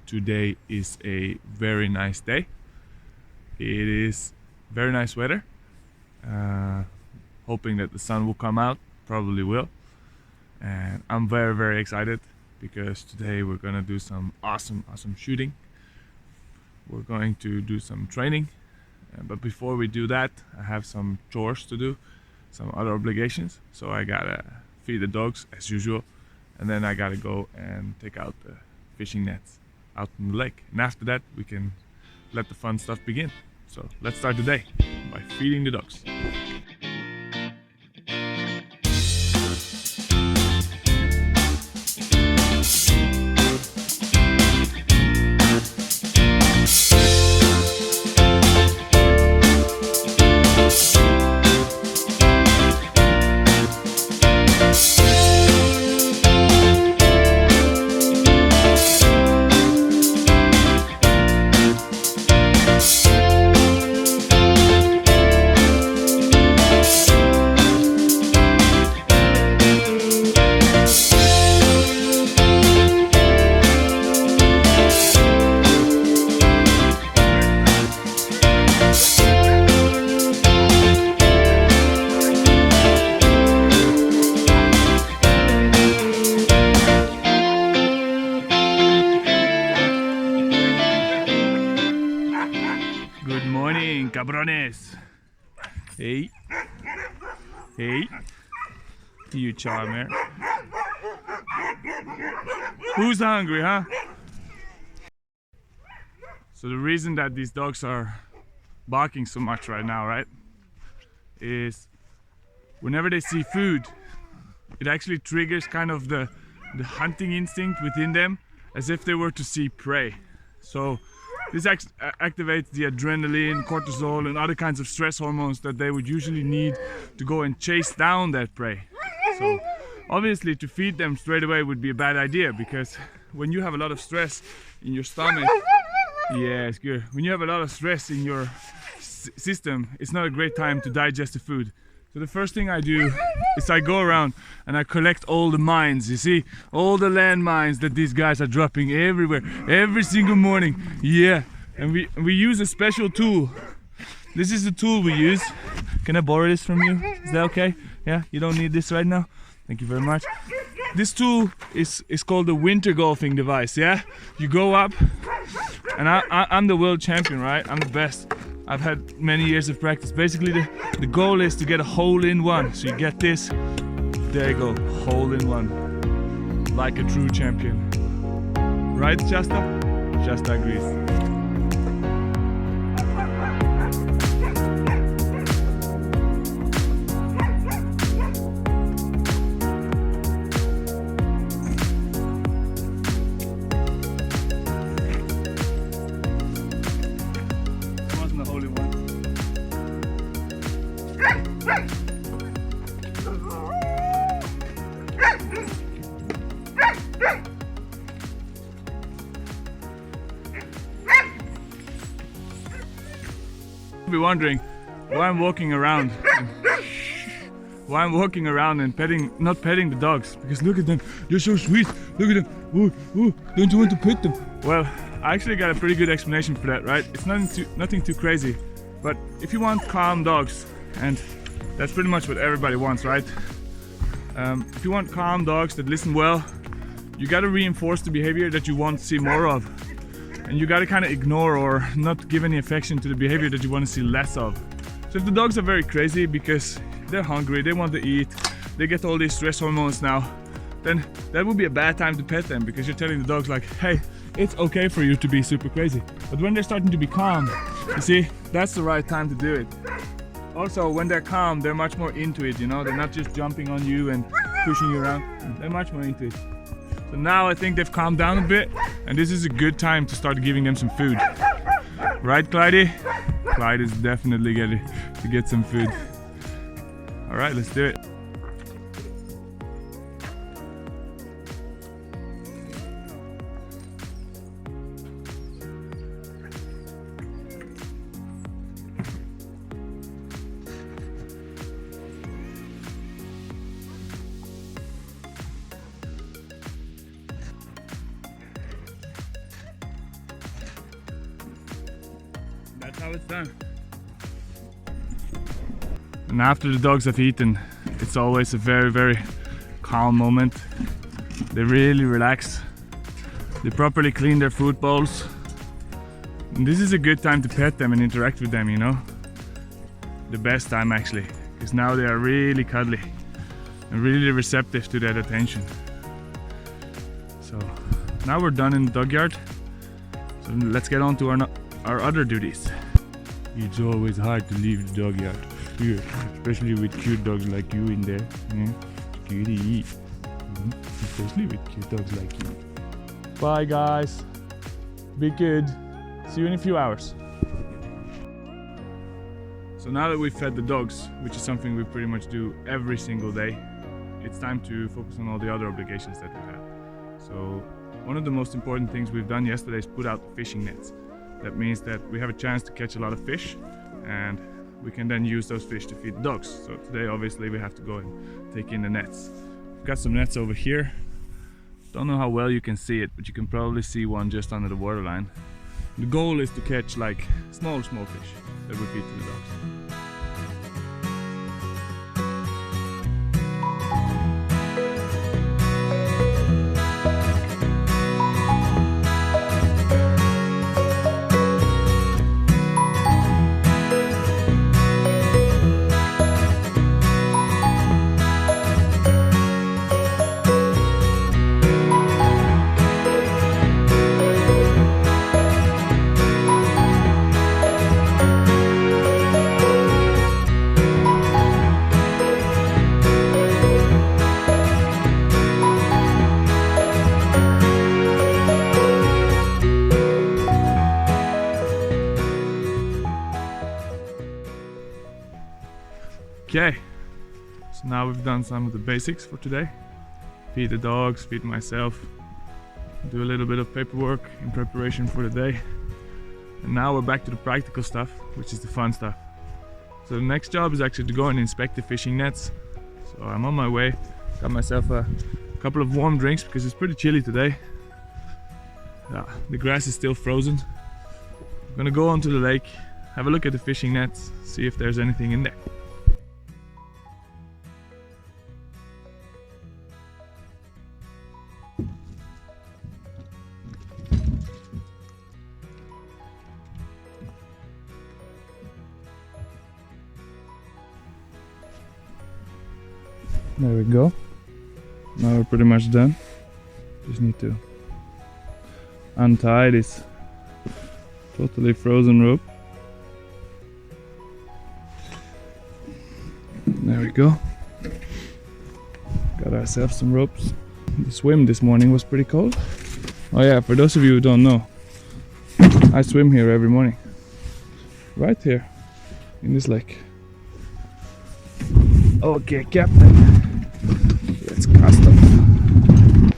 Today is a very nice day. It is very nice weather. Hoping that the sun will come out, probably will. And I'm very excited because today we're gonna do some awesome shooting. We're going to do some training. But before we do that, I have some chores to do, some other obligations. So I gotta feed the dogs as usual. And then I gotta go and take out the fishing nets out in the lake. And after that, we can let the fun stuff begin. So let's start the day by feeding the dogs. Cabrones. Hey. You charmer. Who's hungry, huh? So the reason that these dogs are barking so much right now, right, is whenever they see food, it actually triggers kind of the hunting instinct within them, as if they were to see prey. So this activates the adrenaline, cortisol and other kinds of stress hormones that they would usually need to go and chase down that prey. So obviously to feed them straight away would be a bad idea, because when you have a lot of stress in your stomach, yeah, it's good. When you have a lot of stress in your system, it's not a great time to digest the food. So the first thing I do is I go around and I collect all the mines, you see? All the landmines that these guys are dropping everywhere, every single morning. Yeah, and we use a special tool. This is the tool we use. Can I borrow this from you? Is that okay? Yeah, you don't need this right now? Thank you very much. This tool is called the winter golfing device, yeah? You go up, and I'm the world champion, right? I'm the best. I've had many years of practice. Basically, the goal is to get a hole-in-one. So you get this, there you go, hole-in-one. Like a true champion. Right, Shasta? Shasta agrees. Be wondering why I'm walking around and not petting the dogs, because look at them, they're so sweet. Look at them. Ooh, don't you want to pet them? Well, I actually got a pretty good explanation for that, right? It's nothing too crazy, but if you want calm dogs, and that's pretty much what everybody wants, right? If you want calm dogs that listen well, you got to reinforce the behavior that you want to see more of. And you gotta kind of ignore or not give any affection to the behavior that you want to see less of. So if the dogs are very crazy because they're hungry, they want to eat, they get all these stress hormones now, then that would be a bad time to pet them, because you're telling the dogs like, hey, it's okay for you to be super crazy. But when they're starting to be calm, you see, that's the right time to do it. Also, when they're calm, they're much more into it, you know, they're not just jumping on you and pushing you around, they're much more into it. So now I think they've calmed down a bit, and this is a good time to start giving them some food. Right, Clydie? Clyde is definitely getting to get some food. All right, let's do it. now it's done. And after the dogs have eaten, it's always a very, very calm moment. They really relax. They properly clean their food bowls. And this is a good time to pet them and interact with them, you know. The best time actually, because now they are really cuddly and really receptive to that attention. So now we're done in the dog yard. So let's get on to our other duties. It's always hard to leave the dog yard. Here, especially with cute dogs like you in there. Yeah. Cutie. Especially with cute dogs like you. Bye guys. Be good. See you in a few hours. So now that we've fed the dogs, which is something we pretty much do every single day, it's time to focus on all the other obligations that we have. So one of the most important things we've done yesterday is put out the fishing nets. That means that we have a chance to catch a lot of fish, and we can then use those fish to feed the dogs. So today obviously we have to go and take in the nets. We've got some nets over here. Don't know how well you can see it, but you can probably see one just under the waterline. The goal is to catch like small fish that we feed to the dogs. Okay, so now we've done some of the basics for today. Feed the dogs, feed myself, do a little bit of paperwork in preparation for the day. And now we're back to the practical stuff, which is the fun stuff. So the next job is actually to go and inspect the fishing nets. So I'm on my way, got myself a couple of warm drinks because it's pretty chilly today. Yeah, the grass is still frozen. I'm gonna go onto the lake, have a look at the fishing nets, see if there's anything in there. There we go. Now we're pretty much done. Just need to untie this totally frozen rope. There we go. Got ourselves some ropes. The swim this morning was pretty cold. Oh yeah, for those of you who don't know, I swim here every morning. Right here in this lake. Okay, Captain. Let's cast off.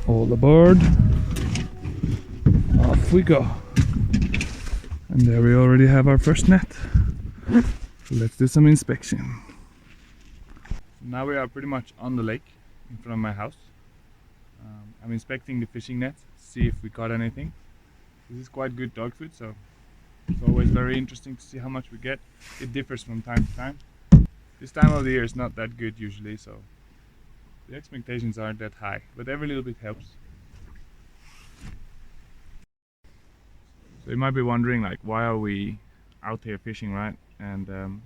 All aboard. Off we go. And there we already have our first net. So let's do some inspection. Now we are pretty much on the lake in front of my house. I'm inspecting the fishing nets, see if we caught anything. This is quite good dog food, so it's always very interesting to see how much we get. It differs from time to time. This time of the year is not that good usually, so the expectations aren't that high, but every little bit helps. So you might be wondering, like, why are we out here fishing, right? And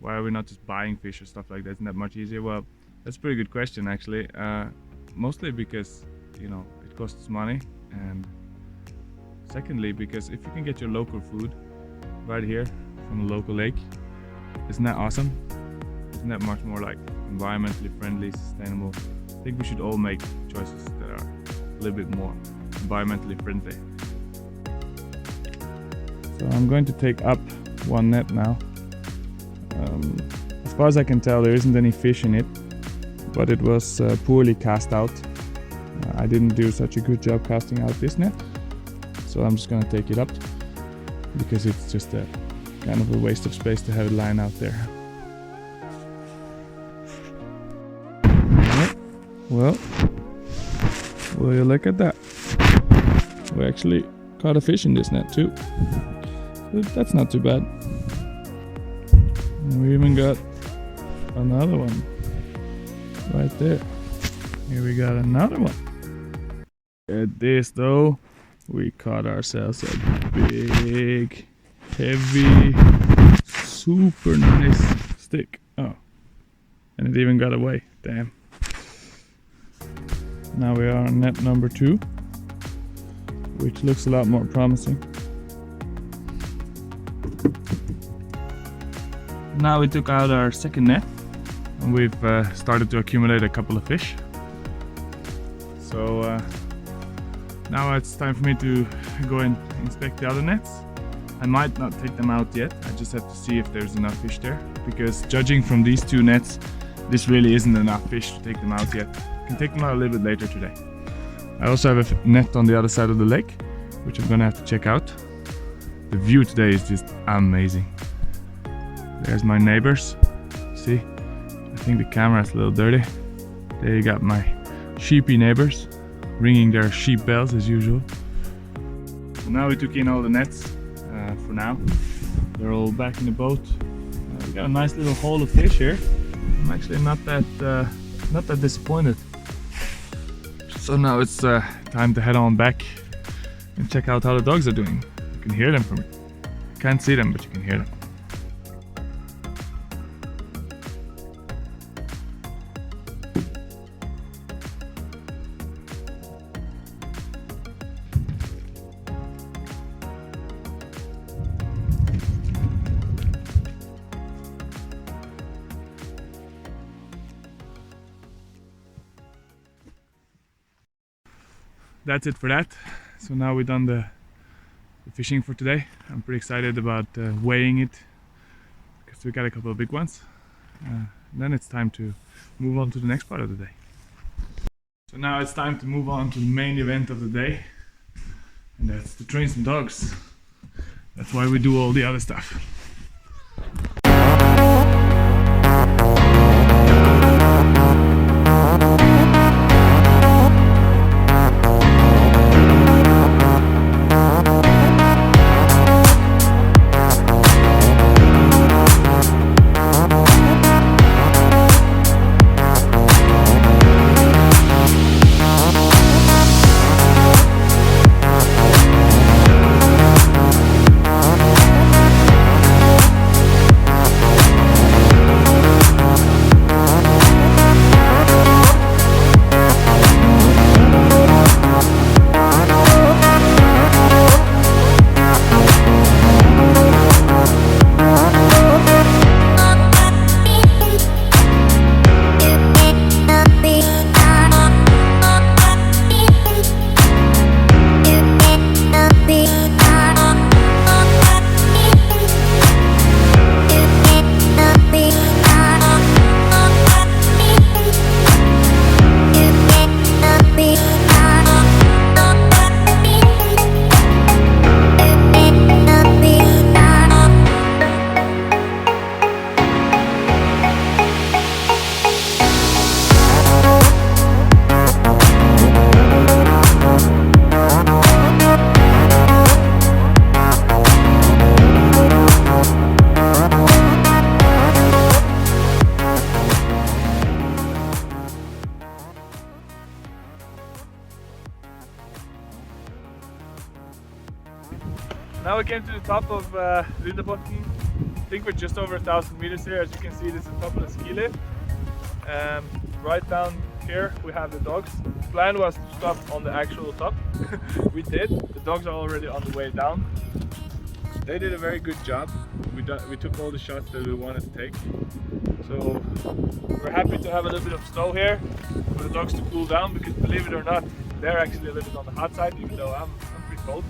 why are we not just buying fish or stuff like that? Isn't that much easier? Well, that's a pretty good question actually. Mostly because, you know, it costs money, and secondly because if you can get your local food right here from a local lake, isn't that awesome? Isn't that much more like environmentally friendly, sustainable? I think we should all make choices that are a little bit more environmentally friendly. So I'm going to take up one net now. As far as I can tell, there isn't any fish in it, but it was poorly cast out. I didn't do such a good job casting out this net, so I'm just going to take it up because it's just a kind of a waste of space to have it lying out there. Well, will you look at that? We actually caught a fish in this net too. That's not too bad. And we even got another one right there. Here we got another one. At this though, we caught ourselves a big, heavy, super nice stick. Oh, and it even got away. Damn. Now we are on net number 2, which looks a lot more promising. Now we took out our second net and we've started to accumulate a couple of fish. So now it's time for me to go and inspect the other nets. I might not take them out yet, I just have to see if there's enough fish there, because judging from these 2 nets, this really isn't enough fish to take them out yet. I can take them out a little bit later today. I also have a net on the other side of the lake, which I'm gonna have to check out. The view today is just amazing. There's my neighbors. See? I think the camera is a little dirty. There you got my sheepy neighbors ringing their sheep bells as usual. So now we took in all the nets for now. They're all back in the boat. We got a nice little haul of fish here. I'm actually not that disappointed. So now it's time to head on back and check out how the dogs are doing. You can hear them from it. Can't see them, but you can hear them. That's it for that. So now we've done the fishing for today. I'm pretty excited about weighing it because we got a couple of big ones. Then it's time to move on to the next part of the day. So now it's time to move on to the main event of the day, and that's to train some dogs. That's why we do all the other stuff. Now we came to the top of Dyrebutikken. I think we're just over 1,000 meters here. As you can see, this is the top of the ski lift. Right down here we have the dogs. The plan was to stop on the actual top. We did. The dogs are already on the way down. They did a very good job. We took all the shots that we wanted to take. So we're happy to have a little bit of snow here for the dogs to cool down, because believe it or not, they're actually a little bit on the hot side, even though I'm pretty cold.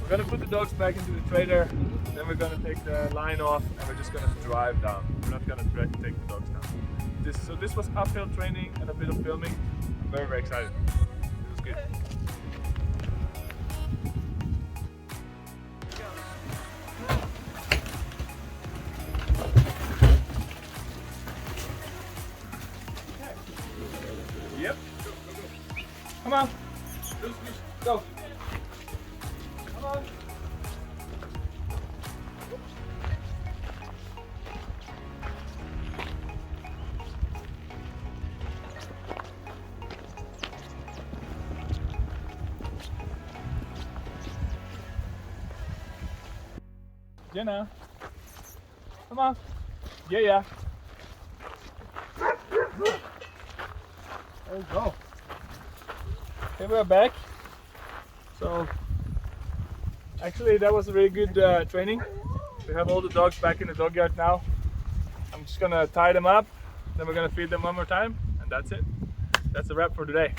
We're gonna put the dogs back into the trailer, then we're gonna take the line off and we're just gonna drive down. We're not gonna try to take the dogs down. So this was uphill training and a bit of filming. I'm very, very excited. It was good. Yep. Come on. Go. Come on. Jenna. Come on. Yeah. There we go. Okay, we're back. So, actually that was a really good training. We have all the dogs back in the dog yard now. I'm just gonna tie them up, then we're gonna feed them one more time, and that's it. That's a wrap for today.